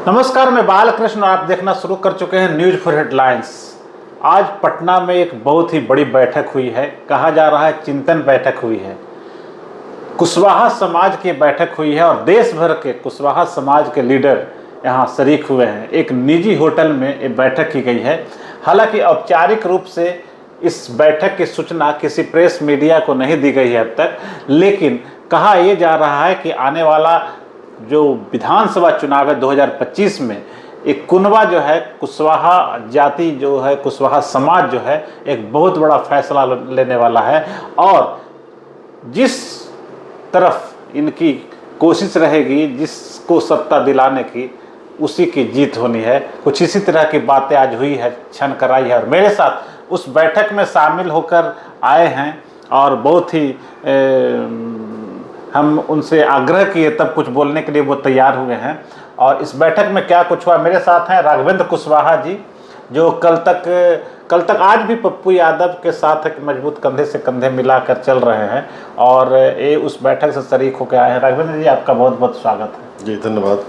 नमस्कार, मैं बालकृष्ण और आप देखना शुरू कर चुके हैं न्यूज फॉर हेडलाइंस। आज पटना में एक बहुत ही बड़ी बैठक हुई है, कहा जा रहा है चिंतन बैठक हुई है। कुशवाहा समाज की बैठक हुई है और देश भर के कुशवाहा समाज के लीडर यहाँ शरीक हुए हैं। एक निजी होटल में ये बैठक की गई है। हालांकि औपचारिक रूप से इस बैठक की सूचना किसी प्रेस मीडिया को नहीं दी गई है अब तक, लेकिन कहा यह जा रहा है कि आने वाला जो विधानसभा चुनाव है 2025 में एक कुनबा जो है, कुशवाहा जाति जो है, कुशवाहा समाज जो है, एक बहुत बड़ा फैसला लेने वाला है। और जिस तरफ इनकी कोशिश रहेगी, जिसको सत्ता दिलाने की, उसी की जीत होनी है। कुछ इसी तरह की बातें आज हुई है, छन कराई है। और मेरे साथ उस बैठक में शामिल होकर आए हैं और बहुत ही हम उनसे आग्रह किए, तब कुछ बोलने के लिए वो तैयार हुए हैं। और इस बैठक में क्या कुछ हुआ, मेरे साथ हैं राघवेंद्र कुशवाहा जी, जो कल तक आज भी पप्पू यादव के साथ एक मजबूत कंधे से कंधे मिलाकर चल रहे हैं और ये उस बैठक से शरीक होकर आए हैं। राघवेंद्र जी, आपका बहुत बहुत स्वागत है। जी धन्यवाद।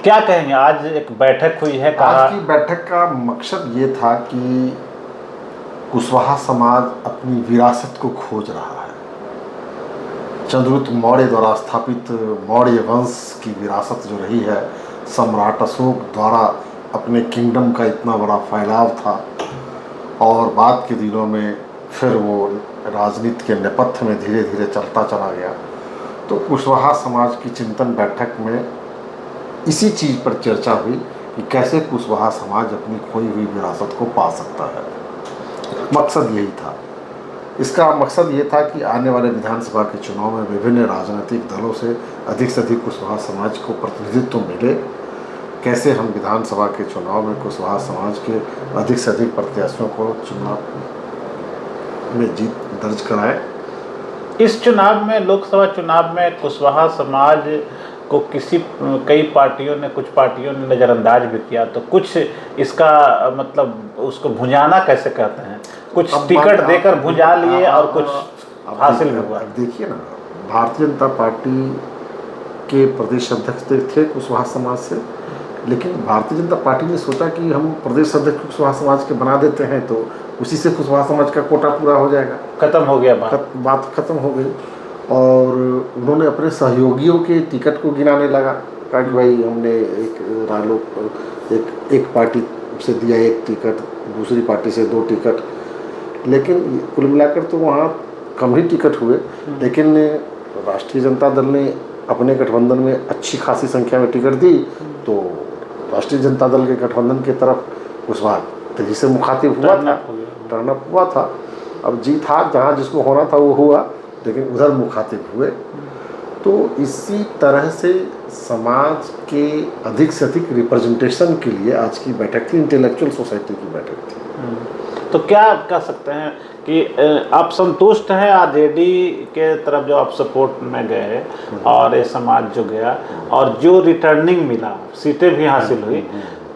क्या कहेंगे, आज एक बैठक हुई है, आज की बैठक का मकसद ये था कि कुशवाहा समाज अपनी विरासत को खोज रहा है। चंद्रगुप्त मौर्य द्वारा स्थापित मौर्य वंश की विरासत जो रही है, सम्राट अशोक द्वारा अपने किंगडम का इतना बड़ा फैलाव था और बाद के दिनों में फिर वो राजनीति के नेपथ्य में धीरे धीरे चलता चला गया। तो कुशवाहा समाज की चिंतन बैठक में इसी चीज़ पर चर्चा हुई कि कैसे कुशवाहा समाज अपनी खोई हुई विरासत को पा सकता है। मकसद यही था। इसका मकसद ये था कि आने वाले विधानसभा के चुनाव में विभिन्न राजनीतिक दलों से अधिक कुशवाहा समाज को प्रतिनिधित्व मिले। कैसे हम विधानसभा के चुनाव में कुशवाहा समाज के अधिक से अधिक प्रत्याशियों को चुनाव में जीत दर्ज कराएं। इस चुनाव में, लोकसभा चुनाव में कुशवाहा समाज को कई पार्टियों ने, कुछ पार्टियों ने नज़रअंदाज भी किया। तो कुछ इसका मतलब उसको भुंजाना कैसे कहते हैं, कुछ टिकट देकर भुंजा लिए और कुछ हासिल भी हुआ। देखिए ना, भारतीय जनता पार्टी के प्रदेश अध्यक्ष थे कुशवाहा समाज से, लेकिन भारतीय जनता पार्टी ने सोचा कि हम प्रदेश अध्यक्ष कुशवाहा समाज के बना देते हैं तो उसी से कुशवाहा समाज का कोटा पूरा हो जाएगा। खत्म हो गया, बात खत्म हो गई। और उन्होंने अपने सहयोगियों के टिकट को गिनाने लगा, कहा कि भाई हमने एक पार्टी से दिया एक टिकट, दूसरी पार्टी से 2 टिकट, लेकिन कुल मिलाकर तो वहाँ कम ही टिकट हुए। लेकिन राष्ट्रीय जनता दल ने अपने गठबंधन में अच्छी खासी संख्या में टिकट दी, तो राष्ट्रीय जनता दल के गठबंधन की तरफ कुशवाहा तेजी से मुखातिब हुआ था, टर्नअप हुआ था। अब जीत हार जहाँ जिसको होना था वो हुआ, लेकिन उधर मुखातिब हुए। तो इसी तरह से समाज के अधिक से अधिक रिप्रेजेंटेशन के लिए आज की बैठक थी, इंटेलेक्चुअल सोसाइटी की बैठक थी। तो क्या आप कह सकते हैं कि आप संतुष्ट हैं आरजेडी के तरफ जो आप सपोर्ट में गए और ये समाज जो गया और जो रिटर्निंग मिला, सीटें भी हासिल हुई,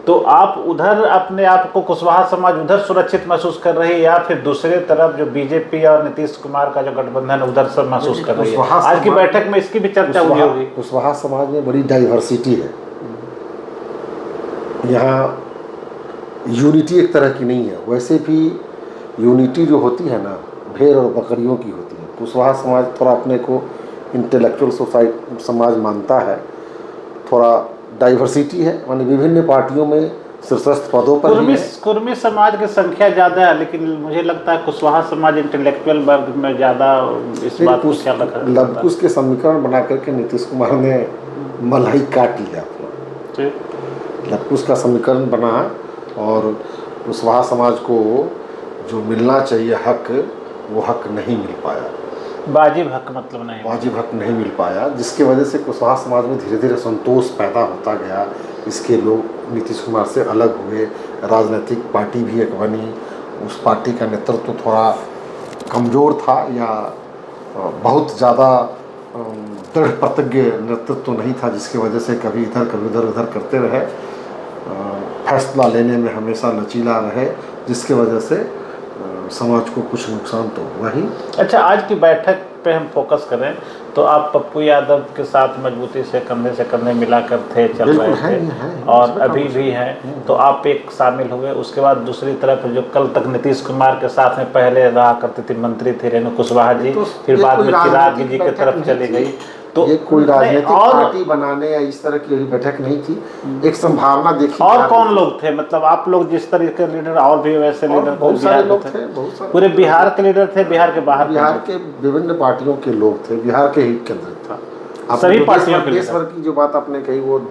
तो आप उधर अपने आप को, कुशवाहा समाज उधर सुरक्षित महसूस कर रही है या फिर दूसरे तरफ जो बीजेपी और नीतीश कुमार का जो गठबंधन उधर से महसूस कर रही है? आज की बैठक में इसकी भी चर्चा हुई होगी। कुशवाहा समाज में बड़ी डाइवर्सिटी है, यहाँ यूनिटी एक तरह की नहीं है। वैसे भी यूनिटी जो होती है ना, भेड़ और बकरियों की होती है। कुशवाहा समाज थोड़ा अपने को इंटेलेक्चुअल सोसाइटी समाज मानता है, थोड़ा डाइवर्सिटी है, माने विभिन्न पार्टियों में शीर्षस्थ पदों पर कुर्मी समाज की संख्या ज़्यादा है, लेकिन मुझे लगता है कुशवाहा समाज इंटेलेक्चुअल वर्ग में ज़्यादा इस बात को ख्याल रखा। लवकुश के समीकरण बना करके नीतीश कुमार ने मलाई काट लिया अपना। लवकुश का समीकरण बना और कुशवाहा समाज को जो मिलना चाहिए हक, वो हक नहीं मिल पाया। वाजिब हक मतलब नहीं, वाजिब हक नहीं मिल पाया, जिसकी वजह से कुशवाहा समाज में धीरे धीरे संतोष पैदा होता गया। इसके लोग नीतीश कुमार से अलग हुए, राजनीतिक पार्टी भी एक बनी। उस पार्टी का नेतृत्व थोड़ा कमज़ोर था या बहुत ज़्यादा दृढ़ प्रतिज्ञ नेतृत्व नहीं था, जिसकी वजह से कभी इधर कभी उधर करते रहे, फैसला लेने में हमेशा लचीला रहे, जिसकी वजह से समाज को कुछ नुकसान तो हुआ ही। अच्छा, आज की बैठक पे हम फोकस करें तो आप पप्पू यादव के साथ मजबूती से कंधे मिलाकर थे, चल रहे थे और अभी भी हैं। तो आप एक शामिल हुए, उसके बाद दूसरी तरफ जो कल तक नीतीश कुमार के साथ में पहले रहा करती थी मंत्री थी रेणु कुशवाहा जी, फिर बाद में चिराग जी की तरफ चली गई। तो ये कोई राजनीतिक पार्टी बनाने या इस तरह की बैठक नहीं थी, एक संभावना देखी। और कौन लोग थे, मतलब आप लोग जिस तरह के लीडर, और भी वैसे लीडर बहुत सारे लोग थे, बहुत सारे पूरे बिहार के लीडर थे, बिहार के बाहर, बिहार के विभिन्न पार्टियों के लोग थे, बिहार के ही केंद्रित था। सभी पार्टियों के देश भर की जो बात आपने कही वो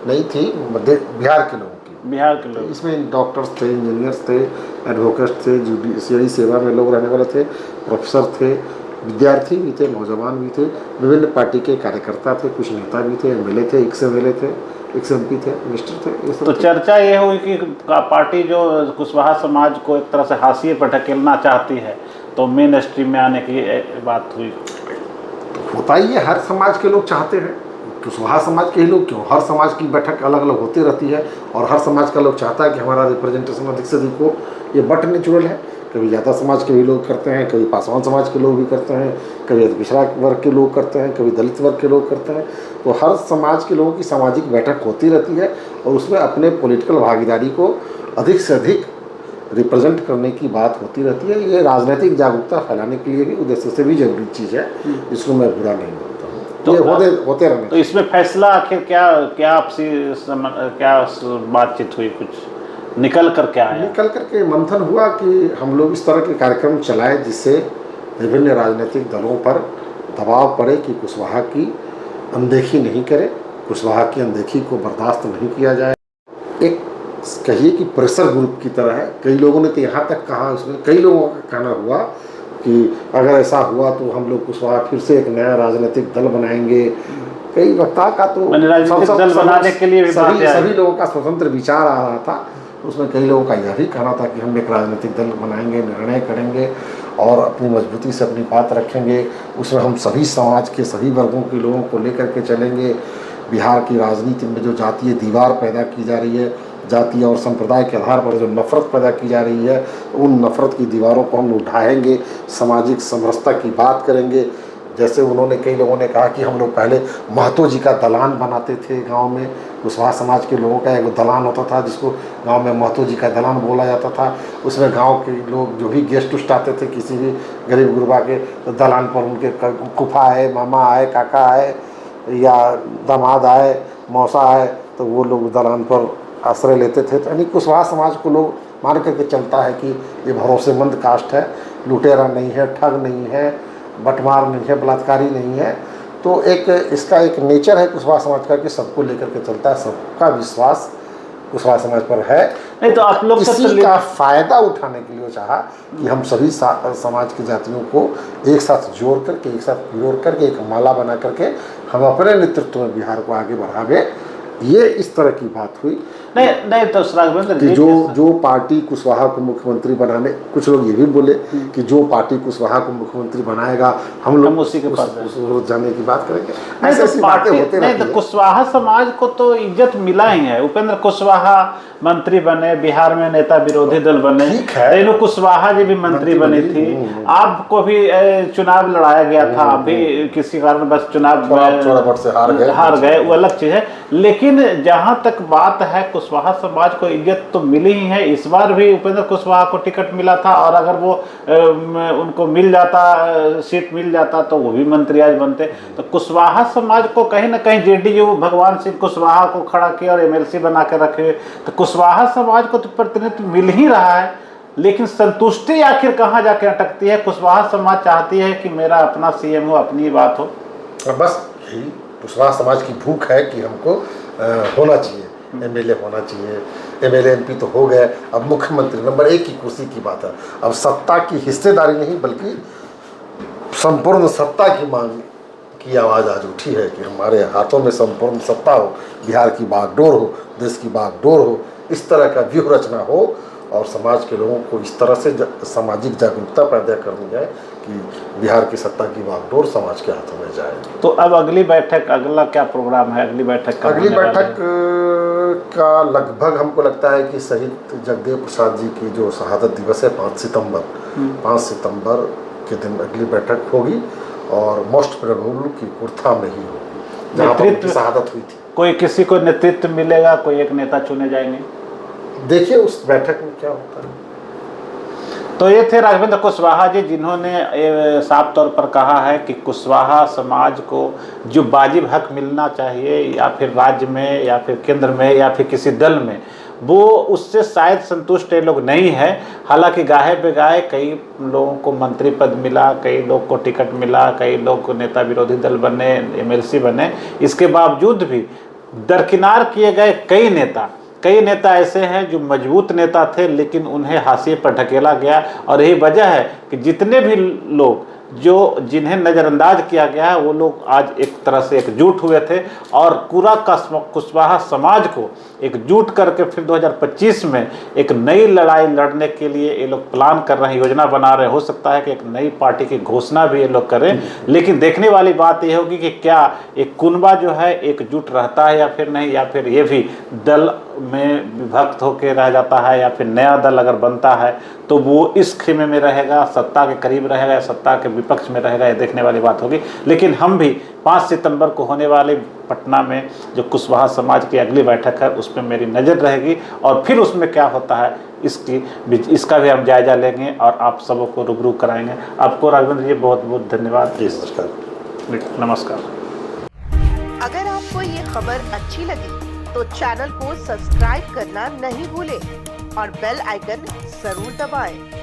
नहीं थी, बिहार के लोगों की, बिहार के लोग। इसमें डॉक्टर्स थे, इंजीनियर्स थे, एडवोकेट्स थे, जुडिशियरी सेवा में लोग रहने वाले थे, प्रोफेसर थे, विद्यार्थी भी थे, नौजवान भी थे, विभिन्न पार्टी के कार्यकर्ता थे, कुछ नेता भी थे, एमएलए थे, एक्स एमएलए थे, एक्स एमपी थे, मिनिस्टर थे, ये सब। तो चर्चा ये हुई कि पार्टी जो कुशवाहा समाज को एक तरह से हाशिए पर ढकेलना चाहती है, तो मेन स्ट्रीम में आने की बात हुई। तो होता ही है, हर समाज के लोग चाहते हैं, कुशवाहा समाज के ही लोग क्यों, हर समाज की बैठक अलग अलग होती रहती है और हर समाज का लोग चाहता है कि हमारा रिप्रेजेंटेशन अधिक से अधिक हो। ये बट नेचुरल है, कभी यादव समाज के भी लोग करते हैं, कभी पासवान समाज के लोग भी करते हैं, कभी पिछड़ा वर्ग के लोग करते हैं, कभी दलित वर्ग के लोग करते हैं। तो हर समाज के लोगों की सामाजिक बैठक होती रहती है और उसमें अपने पॉलिटिकल भागीदारी को अधिक से अधिक रिप्रेजेंट करने की बात होती रहती है। ये राजनीतिक जागरूकता फैलाने के लिए भी, उद्देश्य से भी जरूरी चीज़ है, इसको मैं बुरा नहीं मानता हूँ। तो ये होते रहने। तो इसमें फैसला आखिर क्या आपसी क्या बातचीत हुई, कुछ निकल कर क्या आया? निकल कर के मंथन हुआ कि हम लोग इस तरह के कार्यक्रम चलाएं जिससे विभिन्न राजनीतिक दलों पर दबाव पड़े कि कुशवाहा की अनदेखी नहीं करें, कुशवाहा की अनदेखी को बर्दाश्त नहीं किया जाए। एक कहिए कि प्रेशर ग्रुप की तरह है। कई लोगों ने तो यहाँ तक कहा, उसमें कई लोगों का कहना हुआ कि अगर ऐसा हुआ तो हम लोग कुशवाहा फिर से एक नया राजनीतिक दल बनाएंगे। कई वक्ता का तो राजनीतिक दल बनाने के लिए भी सभी लोगों का स्वतंत्र विचार आ रहा था। उसमें कई लोगों का यह भी कहना था कि हम एक राजनीतिक दल बनाएंगे, निर्णय करेंगे और अपनी मजबूती से अपनी बात रखेंगे, उसमें हम सभी समाज के सभी वर्गों के लोगों को लेकर के चलेंगे। बिहार की राजनीति में जो जातीय दीवार पैदा की जा रही है, जातीय और संप्रदाय के आधार पर जो नफरत पैदा की जा रही है, उन नफरत की दीवारों को हम उठाएंगे, सामाजिक समरसता की बात करेंगे। जैसे उन्होंने, कई लोगों ने कहा कि हम लोग पहले महतो जी का दलान बनाते थे गांव में, कुशवाहा समाज के लोगों का एक दलान होता था जिसको गांव में महतो जी का दलान बोला जाता था। उसमें गांव के लोग जो भी गेस्ट उस्ट आते थे, किसी भी गरीब गुरबा के, तो दलान पर उनके फूफा आए, मामा आए, काका आए या दामाद आए, मौसा आए, तो वो लोग दलान पर आश्रय लेते थे। तो यानी कुशवाहा समाज को लोग मान करके चलता है कि ये भरोसेमंद कास्ट है, लुटेरा नहीं है, ठग नहीं है, बटमार नहीं है, बलात्कारी नहीं है। तो एक इसका एक नेचर है कुशवाहा समाज का कि सबको लेकर के चलता है, सबका विश्वास कुशवाहा समाज पर है। नहीं तो आप लोग इसी का फायदा उठाने के लिए चाहा कि हम सभी समाज की जातियों को एक साथ जोड़ करके, एक साथ जोड़ करके एक माला बना करके हम अपने नेतृत्व में बिहार को आगे बढ़ावे। ये इस तरह की बात हुई। नहीं तो राघवेंद्र कि जो पार्टी कुशवाहा को मुख्यमंत्री बनाने, कुछ लोग ये भी बोले कि जो पार्टी कुशवाहा को मुख्यमंत्री बनाएगा हम लोग उसी के पास जाने की बात करेंगे। ऐसी बातें होती रहती हैं। तो कुशवाहा समाज को तो इज्जत मिला ही है। उपेंद्र कुशवाहा मंत्री बने, बिहार में नेता विरोधी दल बने, रेणु कुशवाहा जी भी मंत्री बनी थी, आपको भी चुनाव लड़ाया गया था, अभी किसी कारण बस चुनाव से हार गए, वो अलग चीज है। लेकिन जहां तक बात है, कुशवाहा समाज को इज्जत तो मिली ही है। इस बार भी उपेंद्र कुशवाहा को टिकट मिला था और अगर वो उनको मिल जाता, सीट मिल जाता तो वो भी मंत्री आज बनते। तो कुशवाहा समाज को कहीं ना कहीं जेडीयू भगवान सिंह कुशवाहा को खड़ा किया और एमएलसी बना के रखे। तो कुशवाहा समाज को तो प्रतिनिधित्व मिल ही रहा है, लेकिन संतुष्टि आखिर कहाँ जाके अटकती है? कुशवाहा समाज चाहती है कि मेरा अपना सीएम हो, अपनी बात हो। बस यही कुशवाहा समाज की भूख है कि हमको होना चाहिए, एमएलए होना चाहिए। एमएलए एमपी तो हो गए, अब मुख्यमंत्री नंबर 1 की कुर्सी की बात है। अब सत्ता की हिस्सेदारी नहीं बल्कि संपूर्ण सत्ता की मांग की आवाज़ आज उठी है कि हमारे हाथों में संपूर्ण सत्ता हो, बिहार की बागडोर हो, देश की बागडोर हो, इस तरह का व्यूह रचना हो और समाज के लोगों को इस तरह से सामाजिक जागरूकता पैदा करनी है कि बिहार की सत्ता की बागडोर समाज के हाथों में जाए। तो अब अगली बैठक, अगला क्या प्रोग्राम है? अगली बैठक का लगभग हमको लगता है कि शहीद जगदेव प्रसाद जी की जो शहादत दिवस है 5 सितंबर के दिन अगली बैठक होगी और मोस्ट प्रोबेबल की कुर्था में ही हो, जहाँ पर उनकी शहादत हुई थी। कोई किसी को नेतृत्व मिलेगा, कोई एक नेता चुने जाएंगे? देखिए उस बैठक में क्या होता है। तो ये थे राघवेंद्र कुशवाहा जी, जिन्होंने साफ तौर पर कहा है कि कुशवाहा समाज को जो वाजिब हक मिलना चाहिए, या फिर राज्य में या फिर केंद्र में या फिर किसी दल में, वो उससे शायद संतुष्ट ये लोग नहीं है। हालांकि गाहे बेगाहे कई लोगों को मंत्री पद मिला, कई लोग को टिकट मिला, कई लोग को नेता विरोधी दल बने, एमएलसी बने, इसके बावजूद भी दरकिनार किए गए कई नेता ऐसे हैं जो मजबूत नेता थे, लेकिन उन्हें हाशिए पर ढकेला गया। और यही वजह है कि जितने भी लोग जिन्हें नज़रअंदाज किया गया है, वो लोग आज एक तरह से एकजुट हुए थे और पूरा कुशवाहा समाज को एकजुट करके फिर 2025 में एक नई लड़ाई लड़ने के लिए ये लोग प्लान कर रहे हैं, योजना बना रहे हैं। हो सकता है कि एक नई पार्टी की घोषणा भी ये लोग करें, लेकिन देखने वाली बात ये होगी कि क्या एक कुनबा जो है एकजुट रहता है या फिर नहीं, या फिर ये भी दल में विभक्त होकर रह जाता है, या फिर नया दल अगर बनता है तो वो इस खेमे में रहेगा, सत्ता के करीब रहेगा या सत्ता के विपक्ष में रहेगा, ये देखने वाली बात होगी। लेकिन हम भी 5 सितंबर को होने वाले पटना में जो कुशवाहा समाज की अगली बैठक है उस पर मेरी नज़र रहेगी, और फिर उसमें क्या होता है इसका भी हम जायजा लेंगे और आप सबों को रूबरू कराएंगे। आपको राघवेंद्र जी बहुत बहुत धन्यवाद। जी नमस्कार। नमस्कार। अगर आपको ये खबर अच्छी लगी तो चैनल को सब्सक्राइब करना नहीं भूलें और बेल आइकन जरूर दबाएं।